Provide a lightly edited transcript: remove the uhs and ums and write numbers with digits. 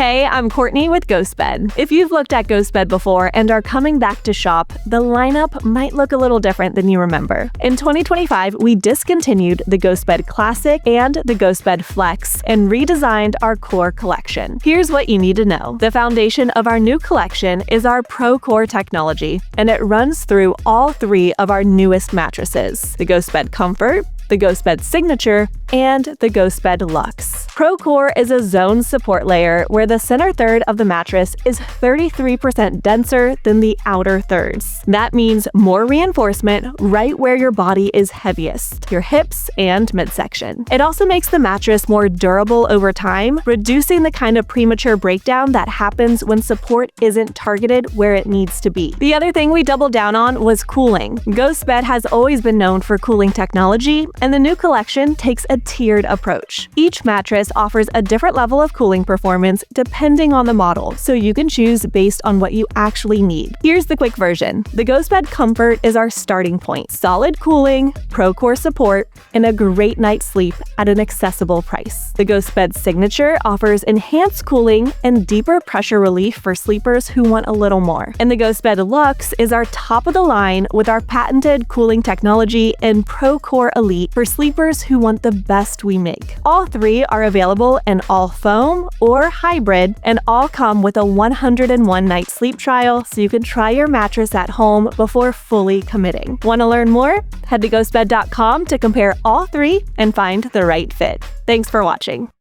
Hey, I'm Courtney with GhostBed. If you've looked at GhostBed before and are coming back to shop, the lineup might look a little different than you remember. In 2025, we discontinued the GhostBed Classic and the GhostBed Flex and redesigned our core collection. Here's what you need to know. The foundation of our new collection is our ProCore technology, and it runs through all three of our newest mattresses: the GhostBed Comfort, the GhostBed Signature, and the GhostBed Luxe. ProCore is a zone support layer where the center third of the mattress is 33% denser than the outer thirds. That means more reinforcement right where your body is heaviest, your hips and midsection. It also makes the mattress more durable over time, reducing the kind of premature breakdown that happens when support isn't targeted where it needs to be. The other thing we doubled down on was cooling. GhostBed has always been known for cooling technology, and the new collection takes a tiered approach. Each mattress offers a different level of cooling performance depending on the model, so you can choose based on what you actually need. Here's the quick version. The GhostBed Comfort is our starting point. Solid cooling, ProCore support, and a great night's sleep at an accessible price. The GhostBed Signature offers enhanced cooling and deeper pressure relief for sleepers who want a little more. And the GhostBed Luxe is our top of the line with our patented cooling technology and ProCore Elite for sleepers who want the best we make. All three are available in all foam or hybrid, and all come with a 101-night sleep trial, so you can try your mattress at home before fully committing. Want to learn more? Head to ghostbed.com to compare all three and find the right fit. Thanks for watching.